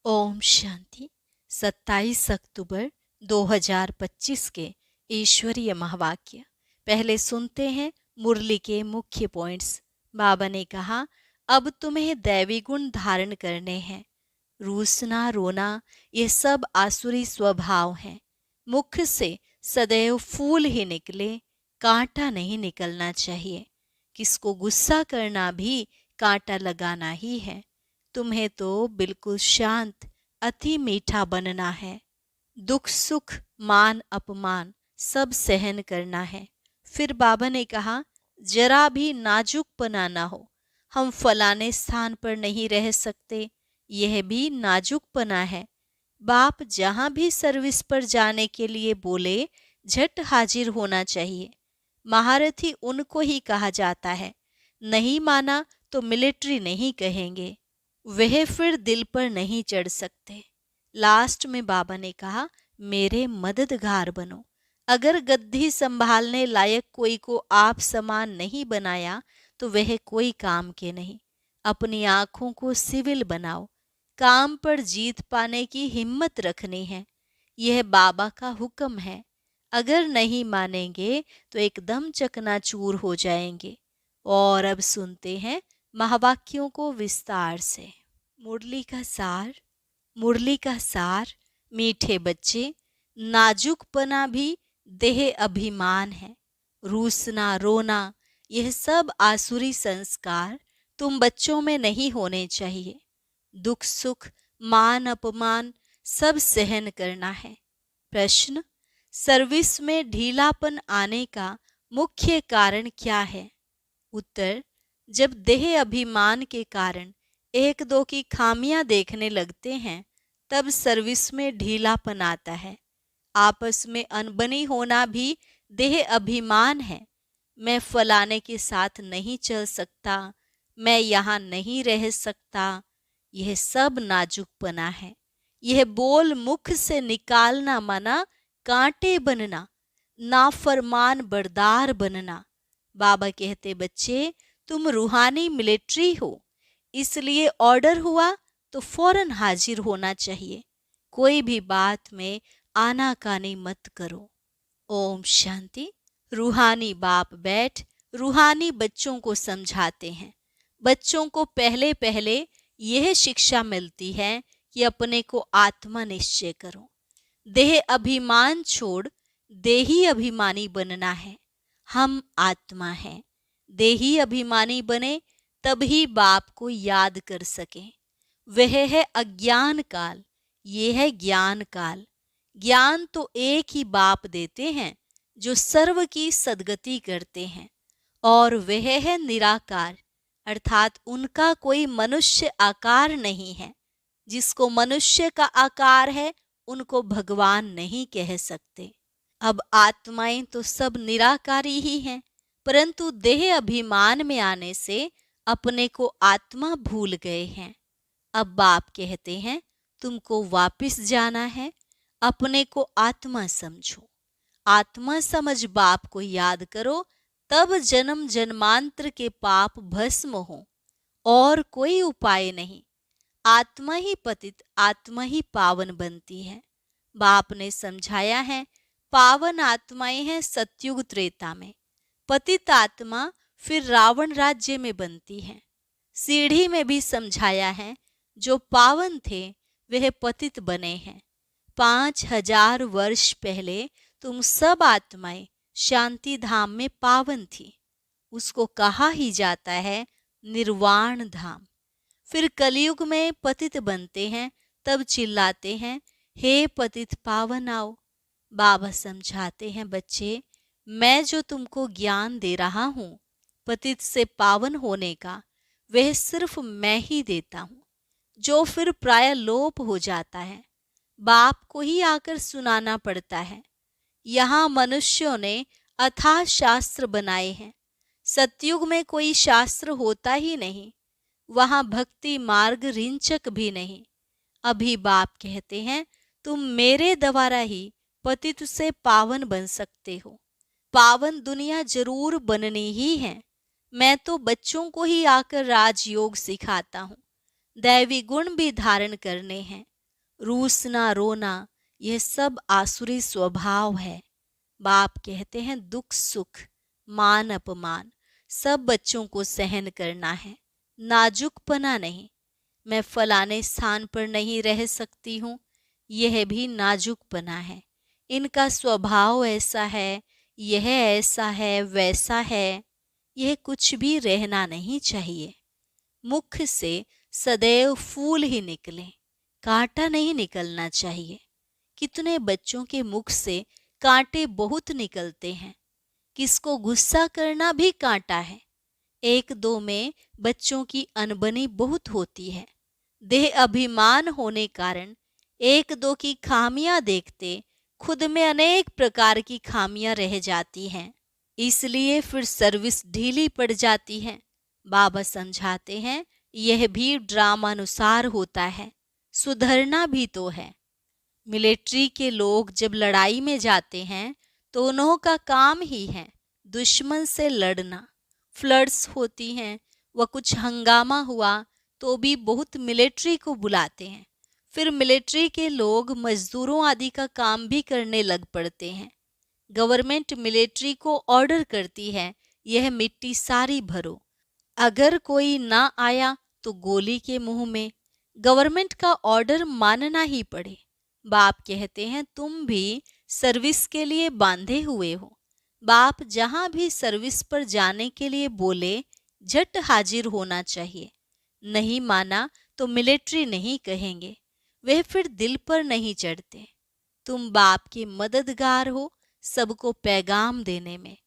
ओम शांति। 27 अक्टूबर 2025 के ईश्वरीय महावाक्य। पहले सुनते हैं मुरली के मुख्य पॉइंट्स। बाबा ने कहा, अब तुम्हें दैवी गुण धारण करने हैं। रूसना, रोना ये सब आसुरी स्वभाव हैं। मुख से सदैव फूल ही निकले, कांटा नहीं निकलना चाहिए। किसको गुस्सा करना भी कांटा लगाना ही है। तुम्हें तो बिल्कुल शांत, अति मीठा बनना है। दुख सुख, मान अपमान सब सहन करना है। फिर बाबा ने कहा, जरा भी नाजुकपना ना हो। हम फलाने स्थान पर नहीं रह सकते, यह भी नाजुकपना है। बाप जहां भी सर्विस पर जाने के लिए बोले, झट हाजिर होना चाहिए। महारथी उनको ही कहा जाता है। नहीं माना तो मिलिट्री नहीं कहेंगे। वह फिर दिल पर नहीं चढ़ सकते। लास्ट में बाबा ने कहा, मेरे मददगार बनो। अगर गद्दी संभालने लायक कोई को आप समान नहीं बनाया तो वह कोई काम के नहीं। अपनी आंखों को सिविल बनाओ। काम पर जीत पाने की हिम्मत रखनी है। यह बाबा का हुक्म है। अगर नहीं मानेंगे तो एकदम चकनाचूर हो जाएंगे। और अब सुनते हैं महावाक्यों को विस्तार से। मुरली का सार। मुरली का सार, मीठे बच्चे, नाजुकपना भी देह अभिमान है। रूसना, रोना यह सब आसुरी संस्कार तुम बच्चों में नहीं होने चाहिए। दुख सुख, मान अपमान सब सहन करना है। प्रश्न, सर्विस में ढीलापन आने का मुख्य कारण क्या है? उत्तर, जब देह अभिमान के कारण एक दो की खामियां देखने लगते हैं तब सर्विस में ढीलापन आता है। आपस में अनबनी होना भी देह अभिमान है। मैं फलाने के साथ नहीं चल सकता, मैं यहाँ नहीं रह सकता, यह सब नाजुकपना है। यह बोल मुख से निकालना माना कांटे बनना, नाफरमान बरदार बनना। बाबा कहते, बच्चे तुम रूहानी मिलिट्री हो, इसलिए ऑर्डर हुआ तो फौरन हाजिर होना चाहिए। कोई भी बात में आनाकानी मत करो। ओम शांति। रूहानी बाप बैठ रूहानी बच्चों को समझाते हैं। बच्चों को पहले पहले यह शिक्षा मिलती है कि अपने को आत्मा निश्चय करो। देह अभिमान छोड़ देही अभिमानी बनना है। हम आत्मा हैं। देही अभिमानी बने तभी बाप को याद कर सकें। वह है अज्ञान काल, ये है ज्ञान काल। ज्ञान तो एक ही बाप देते हैं जो सर्व की सद्गति करते हैं, और वह है निराकार, अर्थात उनका कोई मनुष्य आकार नहीं है। जिसको मनुष्य का आकार है उनको भगवान नहीं कह सकते। अब आत्माएं तो सब निराकारी ही हैं, परंतु देह अभिमान में आने से अपने को आत्मा भूल गए हैं। अब बाप कहते हैं, तुमको वापिस जाना है, अपने को आत्मा समझो। आत्मा समझ बाप को याद करो, तब जन्म जन्मांतर के पाप भस्म हो। और कोई उपाय नहीं। आत्मा ही पतित, आत्मा ही पावन बनती है। बाप ने समझाया है, पावन आत्माएं हैं सतयुग त्रेता में, पतित आत्मा फिर रावण राज्य में बनती है। सीढ़ी में भी समझाया है, जो पावन थे वह पतित बने हैं। 5000 वर्ष पहले तुम सब आत्माएं शांति धाम में पावन थी। उसको कहा ही जाता है निर्वाण धाम। फिर कलयुग में पतित बनते हैं, तब चिल्लाते हैं, हे पतित पावन आओ। बाबा समझाते हैं, बच्चे मैं जो तुमको ज्ञान दे रहा हूँ पतित से पावन होने का, वह सिर्फ मैं ही देता हूँ, जो फिर प्राय लोप हो जाता है। बाप को ही आकर सुनाना पड़ता है। यहाँ मनुष्यों ने अथाह शास्त्र बनाए हैं। सतयुग में कोई शास्त्र होता ही नहीं। वहाँ भक्ति मार्ग रिंचक भी नहीं। अभी बाप कहते हैं, तुम मेरे द्वारा ही पतित से पावन बन सकते हो। पावन दुनिया जरूर बननी ही है। मैं तो बच्चों को ही आकर राजयोग सिखाता हूँ। दैवी गुण भी धारण करने हैं। रूसना, रोना, यह सब आसुरी स्वभाव है। बाप कहते हैं दुख सुख, मान अपमान सब बच्चों को सहन करना है, नाजुकपना नहीं। मैं फलाने स्थान पर नहीं रह सकती हूँ, यह भी नाजुकपना है। इनका स्वभाव ऐसा है, यह ऐसा है, वैसा है, यह कुछ भी रहना नहीं चाहिए। मुख से सदैव फूल ही निकले, कांटा नहीं निकलना चाहिए। कितने बच्चों के मुख से कांटे बहुत निकलते हैं। किसको गुस्सा करना भी कांटा है। एक दो में बच्चों की अनबनी बहुत होती है। देह अभिमान होने कारण एक दो की खामियां देखते खुद में अनेक प्रकार की खामियां रह जाती हैं। इसलिए फिर सर्विस ढीली पड़ जाती है। बाबा समझाते हैं यह भी ड्रामानुसार होता है, सुधरना भी तो है। मिलिट्री के लोग जब लड़ाई में जाते हैं तो उन्हों का काम ही है दुश्मन से लड़ना। फ्लड्स होती हैं, व कुछ हंगामा हुआ तो भी बहुत मिलिट्री को बुलाते हैं। फिर मिलिट्री के लोग मजदूरों आदि का काम भी करने लग पड़ते हैं। गवर्नमेंट मिलिट्री को ऑर्डर करती है यह मिट्टी सारी भरो, अगर कोई ना आया तो गोली के मुंह में। गवर्नमेंट का ऑर्डर मानना ही पड़े। बाप कहते हैं तुम भी सर्विस के लिए बांधे हुए हो। बाप जहां भी सर्विस पर जाने के लिए बोले झट हाजिर होना चाहिए। नहीं माना तो मिलिट्री नहीं कहेंगे, वह फिर दिल पर नहीं चढ़ते। तुम बाप के मददगार हो सबको पैगाम देने में।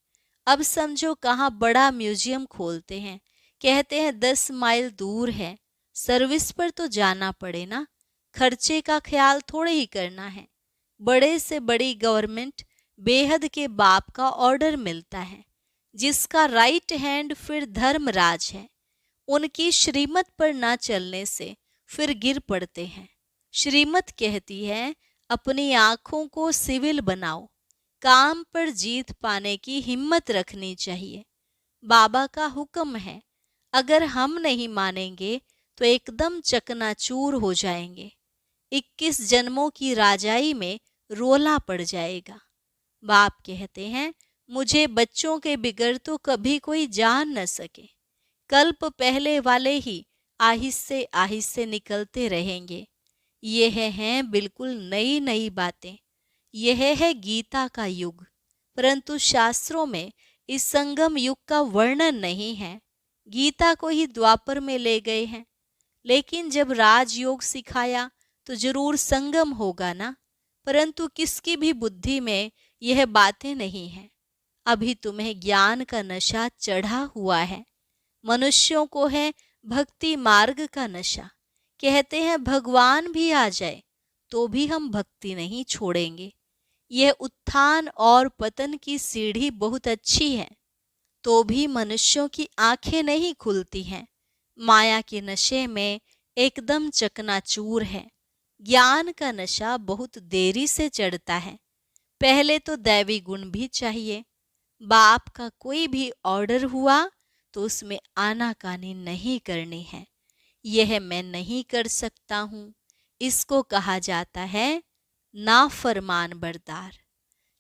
अब समझो कहाँ बड़ा म्यूजियम खोलते हैं, कहते हैं 10 माइल दूर है, सर्विस पर तो जाना पड़े ना, खर्चे का ख्याल थोड़े ही करना है। बड़े से बड़ी गवर्नमेंट बेहद के बाप का ऑर्डर मिलता है, जिसका राइट हैंड फिर धर्मराज है। उनकी श्रीमत पर ना चलने से फिर गिर पड़ते हैं। श्रीमत कहती है अपनी आंखों को सिविल बनाओ, काम पर जीत पाने की हिम्मत रखनी चाहिए। बाबा का हुक्म है, अगर हम नहीं मानेंगे तो एकदम चकनाचूर हो जाएंगे। 21 जन्मों की राजाई में रोला पड़ जाएगा। बाप कहते हैं मुझे बच्चों के बिगड़ तो कभी कोई जान न सके। कल्प पहले वाले ही आहिस्ते आहिस्ते निकलते रहेंगे। यह हैं बिल्कुल नई नई बातें। यह है गीता का युग, परंतु शास्त्रों में इस संगम युग का वर्णन नहीं है। गीता को ही द्वापर में ले गए हैं, लेकिन जब राजयोग सिखाया तो जरूर संगम होगा ना। परंतु किसकी भी बुद्धि में यह बातें नहीं हैं। अभी तुम्हें ज्ञान का नशा चढ़ा हुआ है। मनुष्यों को है भक्ति मार्ग का नशा। कहते हैं भगवान भी आ जाए तो भी हम भक्ति नहीं छोड़ेंगे। यह उत्थान और पतन की सीढ़ी बहुत अच्छी है, तो भी मनुष्यों की आंखें नहीं खुलती हैं। माया के नशे में एकदम चकनाचूर है। ज्ञान का नशा बहुत देरी से चढ़ता है। पहले तो दैवी गुण भी चाहिए। बाप का कोई भी ऑर्डर हुआ तो उसमें आनाकानी नहीं करनी है। यह मैं नहीं कर सकता हूँ, इसको कहा जाता है नाफरमान बरदार।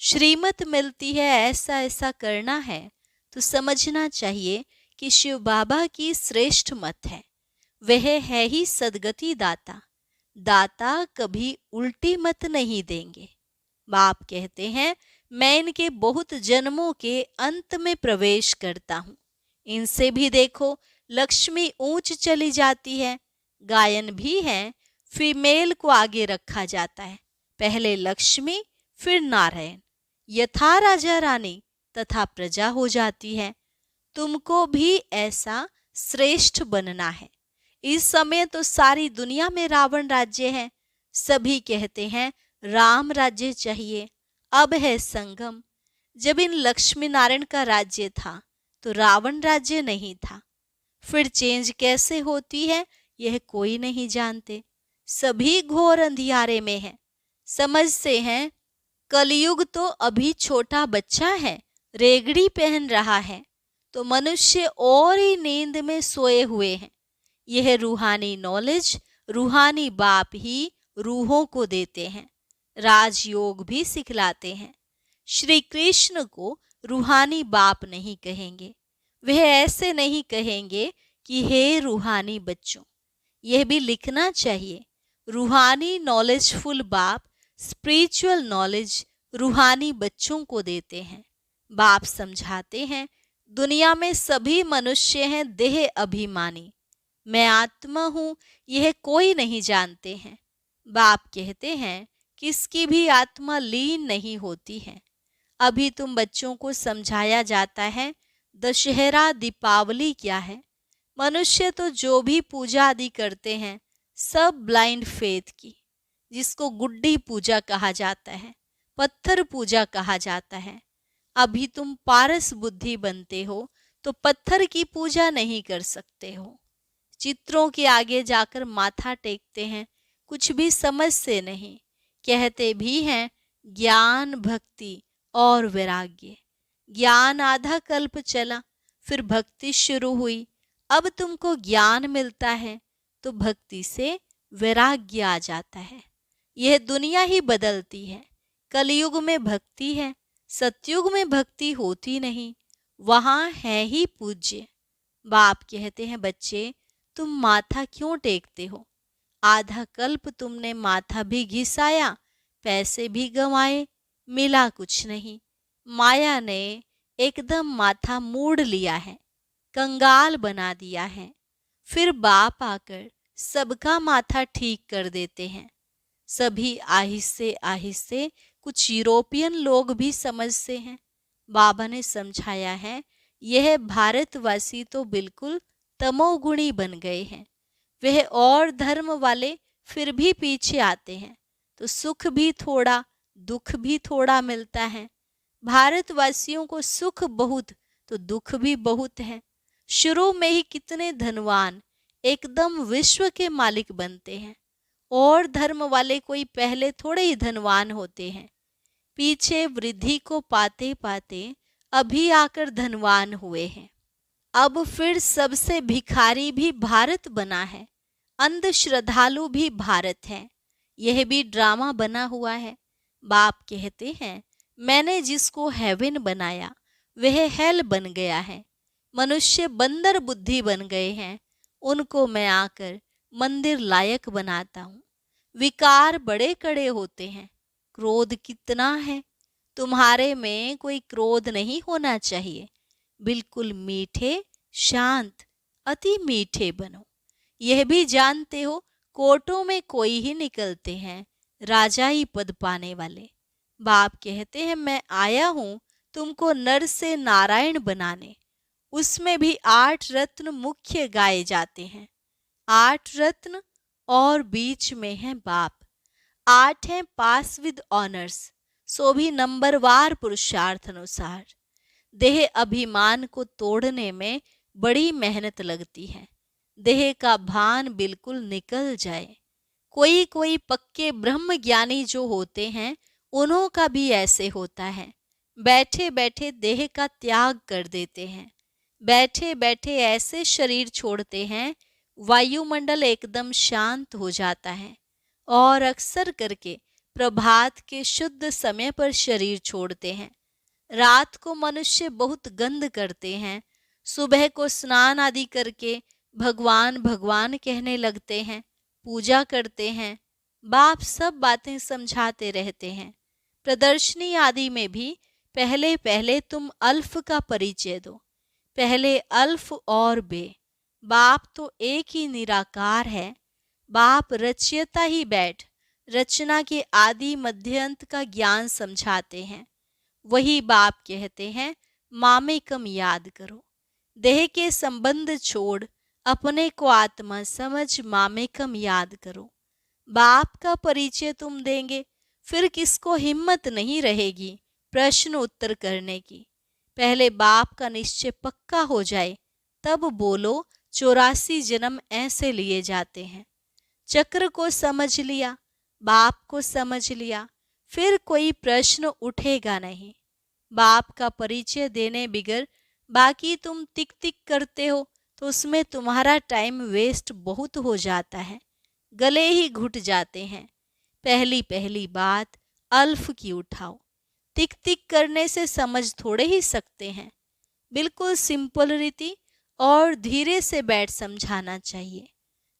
श्रीमत मिलती है ऐसा ऐसा करना है तो समझना चाहिए कि शिव बाबा की श्रेष्ठ मत है। वह है ही सदगति दाता। दाता कभी उल्टी मत नहीं देंगे। बाप कहते हैं मैं इनके बहुत जन्मों के अंत में प्रवेश करता हूँ। इनसे भी देखो लक्ष्मी ऊंच चली जाती है। गायन भी है, फीमेल को आगे रखा जाता है। पहले लक्ष्मी फिर नारायण, यथा राजा रानी तथा प्रजा हो जाती है। तुमको भी ऐसा श्रेष्ठ बनना है। इस समय तो सारी दुनिया में रावण राज्य है। सभी कहते हैं राम राज्य चाहिए। अब है संगम। जब इन लक्ष्मी नारायण का राज्य था तो रावण राज्य नहीं था। फिर चेंज कैसे होती है यह कोई नहीं जानते। सभी घोर अंधियारे में है। समझते हैं कलयुग तो अभी छोटा बच्चा है, रेगड़ी पहन रहा है, तो मनुष्य और ही नींद में सोए हुए हैं। यह रूहानी नॉलेज, रूहानी बाप ही रूहों को देते हैं, राजयोग भी सिखलाते हैं। श्री कृष्ण को रूहानी बाप नहीं कहेंगे। वह ऐसे नहीं कहेंगे कि हे रूहानी बच्चों। यह भी लिखना चाहिए, रूहानी नॉलेजफुल बाप स्पिरिचुअल नॉलेज रूहानी बच्चों को देते हैं। बाप समझाते हैं, दुनिया में सभी मनुष्य हैं देह अभिमानी। मैं आत्मा हूँ यह कोई नहीं जानते हैं। बाप कहते हैं, किसकी भी आत्मा लीन नहीं होती है। अभी तुम बच्चों को समझाया जाता है दशहरा दीपावली क्या है। मनुष्य तो जो भी पूजा आदि करते हैं सब ब्लाइंड फेथ की, जिसको गुड्डी पूजा कहा जाता है, पत्थर पूजा कहा जाता है। अभी तुम पारस बुद्धि बनते हो तो पत्थर की पूजा नहीं कर सकते हो। चित्रों के आगे जाकर माथा टेकते हैं, कुछ भी समझते नहीं। कहते भी हैं ज्ञान भक्ति और वैराग्य। ज्ञान आधा कल्प चला, फिर भक्ति शुरू हुई। अब तुमको ज्ञान मिलता है तो भक्ति से वैराग्य आ जाता है। यह दुनिया ही बदलती है। कलयुग में भक्ति है, सतयुग में भक्ति होती नहीं, वहां है ही पूज्य। बाप कहते हैं, बच्चे तुम माथा क्यों टेकते हो? आधा कल्प तुमने माथा भी घिसाया, पैसे भी गंवाए, मिला कुछ नहीं। माया ने एकदम माथा मोड़ लिया है, कंगाल बना दिया है। फिर बाप आकर सबका माथा ठीक कर देते हैं। सभी आहिस्ते आहिस्ते, कुछ यूरोपियन लोग भी समझते हैं। बाबा ने समझाया है, यह भारतवासी तो बिल्कुल तमोगुणी बन गए हैं। वह और धर्म वाले फिर भी पीछे आते हैं तो सुख भी थोड़ा दुख भी थोड़ा मिलता है। भारतवासियों को सुख बहुत तो दुख भी बहुत है। शुरू में ही कितने धनवान एकदम विश्व के मालिक बनते हैं, और धर्म वाले कोई पहले थोड़े ही धनवान होते हैं। पीछे वृद्धि को पाते पाते अभी आकर धनवान हुए हैं। अब फिर सबसे भिखारी भी भारत बना है, अंध श्रद्धालु भी भारत है। यह भी ड्रामा बना हुआ है। बाप कहते हैं, मैंने जिसको हेवन बनाया वह हेल बन गया है। मनुष्य बंदर बुद्धि बन गए हैं, उनको मैं आकर मंदिर लायक बनाता हूँ। विकार बड़े कड़े होते हैं, क्रोध कितना है। तुम्हारे में कोई क्रोध नहीं होना चाहिए। बिल्कुल मीठे शांत अति मीठे बनो। यह भी जानते हो कोर्टों में कोई ही निकलते हैं राजाई पद पाने वाले। बाप कहते हैं, मैं आया हूं तुमको नर से नारायण बनाने। उसमें भी 8 रत्न मुख्य गाए जाते हैं। 8 रत्न और बीच में है बाप। 8 हैं पास विद ऑनर्स, सो भी नंबरवार पुरुषार्थ अनुसार। देह अभिमान को तोड़ने में बड़ी मेहनत लगती है। देह का भान बिल्कुल निकल जाए। कोई कोई पक्के ब्रह्म ज्ञानी जो होते हैं उन्हों का भी ऐसे होता है। बैठे बैठे देह का त्याग कर देते हैं। बैठे बैठे ऐसे शरीर छोड़ते हैं, वायुमंडल एकदम शांत हो जाता है। और अक्सर करके प्रभात के शुद्ध समय पर शरीर छोड़ते हैं। रात को मनुष्य बहुत गंद करते हैं। सुबह को स्नान आदि करके भगवान भगवान कहने लगते हैं, पूजा करते हैं। बाप सब बातें समझाते रहते हैं। प्रदर्शनी आदि में भी पहले पहले तुम अल्फ का परिचय दो। पहले अल्फ और बे। बाप तो एक ही निराकार है। बाप रचयिता ही बैठ रचना के आदि मध्य अंत का ज्ञान समझाते हैं। वही बाप कहते हैं, मामेकम याद करो। देह के संबंध छोड़ अपने को आत्मा समझ मामेकम याद करो। बाप का परिचय तुम देंगे, फिर किसको हिम्मत नहीं रहेगी प्रश्न उत्तर करने की। पहले बाप का निश्चय पक्का हो जाए तब बोलो 84 जन्म ऐसे लिए जाते हैं। चक्र को समझ लिया, बाप को समझ लिया, फिर कोई प्रश्न उठेगा नहीं। बाप का परिचय देने बिगर बाकी तुम टिक टिक करते हो तो उसमें तुम्हारा टाइम वेस्ट बहुत हो जाता है। गले ही घुट जाते हैं। पहली पहली बात अल्फ की उठाओ। तिक तिक करने से समझ थोड़े ही सकते हैं। बिल्कुल सिंपल रीति और धीरे से बैठ समझाना चाहिए।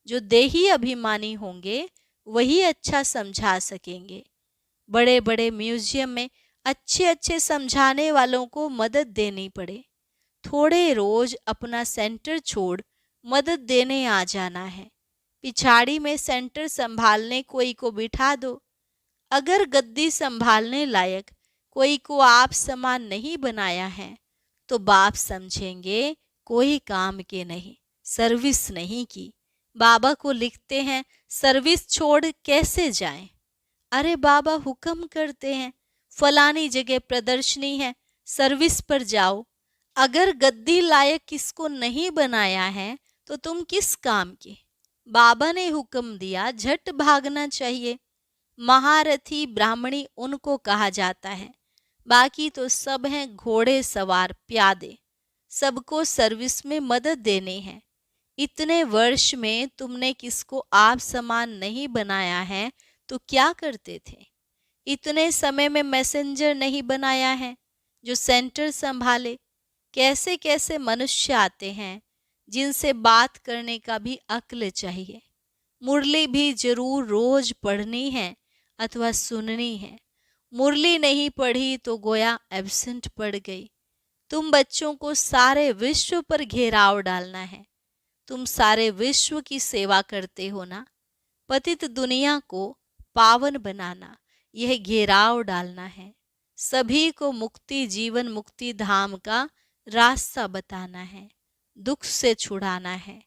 जो देही अभिमानी होंगे वही अच्छा समझा सकेंगे। बड़े बड़े म्यूजियम में अच्छे अच्छे समझाने वालों को मदद देनी पड़े। थोड़े रोज अपना सेंटर छोड़ मदद देने आ जाना है। पिछाड़ी में सेंटर संभालने कोई को बिठा दो। अगर गद्दी संभालने लायक कोई को आप समान नहीं बनाया है तो बाप समझेंगे कोई काम के नहीं, सर्विस नहीं की। बाबा को लिखते हैं सर्विस छोड़ कैसे जाएं। अरे बाबा हुक्म करते हैं फलानी जगह प्रदर्शनी है, सर्विस पर जाओ। अगर गद्दी लायक किसको नहीं बनाया है तो तुम किस काम के। बाबा ने हुक्म दिया, झट भागना चाहिए। महारथी ब्राह्मणी उनको कहा जाता है, बाकी तो सब हैं घोड़े सवार प्यादे। सबको सर्विस में मदद देनी है। इतने वर्ष में तुमने किसको आप समान नहीं बनाया है तो क्या करते थे। इतने समय में मैसेंजर नहीं बनाया है जो सेंटर संभाले। कैसे कैसे मनुष्य आते हैं जिनसे बात करने का भी अक्ल चाहिए। मुरली भी जरूर रोज पढ़नी है अथवा सुननी है। मुरली नहीं पढ़ी तो गोया एब्सेंट पड़ गई। तुम बच्चों को सारे विश्व पर घेराव डालना है। तुम सारे विश्व की सेवा करते हो ना। पतित दुनिया को पावन बनाना, यह घेराव डालना है। सभी को मुक्ति जीवन मुक्ति धाम का रास्ता बताना है, दुख से छुड़ाना है।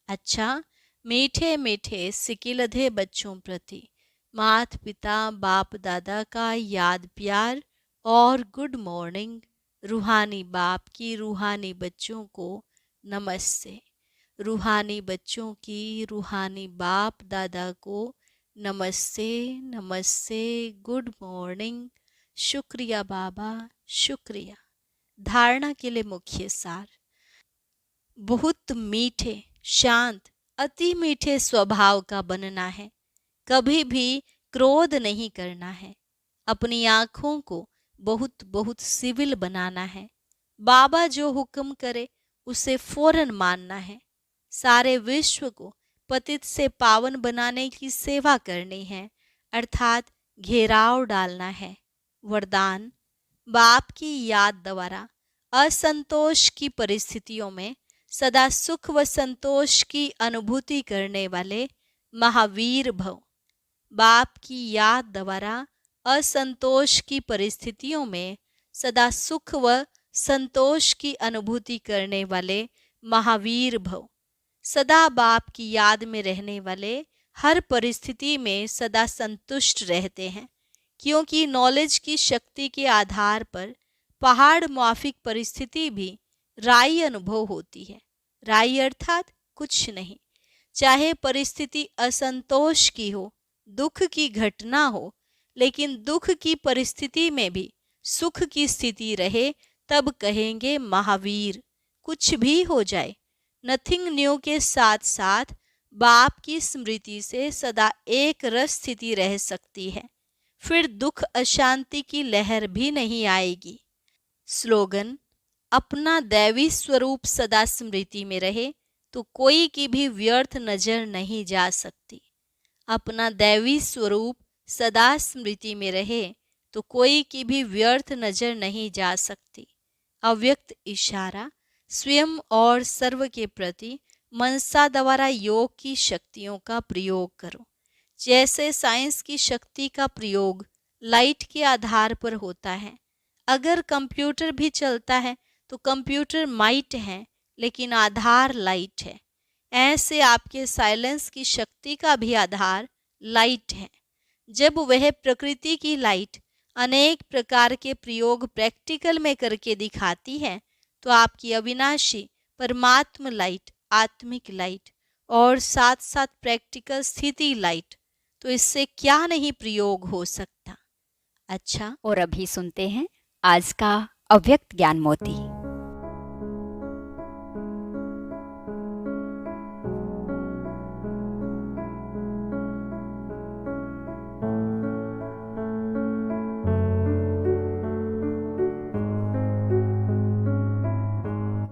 अच्छा, मीठे मीठे सिकिलधे बच्चों प्रति माता पिता बाप दादा का याद प्यार और गुड मॉर्निंग। रूहानी बाप की रूहानी बच्चों को नमस्ते। रूहानी बच्चों की रूहानी बाप दादा को नमस्ते नमस्ते, गुड मॉर्निंग। शुक्रिया बाबा, शुक्रिया। धारणा के लिए मुख्य सार। बहुत मीठे शांत अति मीठे स्वभाव का बनना है। कभी भी क्रोध नहीं करना है। अपनी आँखों को बहुत बहुत सिविल बनाना है। बाबा जो हुक्म करे उसे फौरन मानना है। सारे विश्व को पतित से पावन बनाने की सेवा करनी है, अर्थात घेराव डालना है। वरदान। बाप की याद द्वारा असंतोष की परिस्थितियों में सदा सुख व संतोष की अनुभूति करने वाले महावीर भव। बाप की याद द्वारा असंतोष की परिस्थितियों में सदा सुख व संतोष की अनुभूति करने वाले महावीर भव। सदा बाप की याद में रहने वाले हर परिस्थिति में सदा संतुष्ट रहते हैं, क्योंकि नॉलेज की शक्ति के आधार पर पहाड़ माफिक परिस्थिति भी राई अनुभव होती है। राई अर्थात कुछ नहीं। चाहे परिस्थिति असंतोष की हो, दुख की घटना हो, लेकिन दुख की परिस्थिति में भी सुख की स्थिति रहे तब कहेंगे महावीर। कुछ भी हो जाए, नथिंग न्यू के साथ साथ बाप की स्मृति से सदा एक रस स्थिति रह सकती है। फिर दुख अशांति की लहर भी नहीं आएगी। स्लोगन। अपना दैवी स्वरूप सदा स्मृति में रहे तो कोई की भी व्यर्थ नजर नहीं जा सकती। अपना दैवी स्वरूप सदा स्मृति में रहे तो कोई की भी व्यर्थ नजर नहीं जा सकती। अव्यक्त इशारा। स्वयं और सर्व के प्रति मनसा द्वारा योग की शक्तियों का प्रयोग करो। जैसे साइंस की शक्ति का प्रयोग लाइट के आधार पर होता है। अगर कंप्यूटर भी चलता है तो कंप्यूटर माइट है, लेकिन आधार लाइट है। ऐसे आपके साइलेंस की शक्ति का भी आधार लाइट है। जब वह प्रकृति की लाइट अनेक प्रकार के प्रयोग प्रैक्टिकल में करके दिखाती है तो आपकी अविनाशी परमात्म लाइट, आत्मिक लाइट और साथ साथ प्रैक्टिकल स्थिति लाइट, तो इससे क्या नहीं प्रयोग हो सकता। अच्छा, और अभी सुनते हैं आज का अव्यक्त ज्ञान मोती।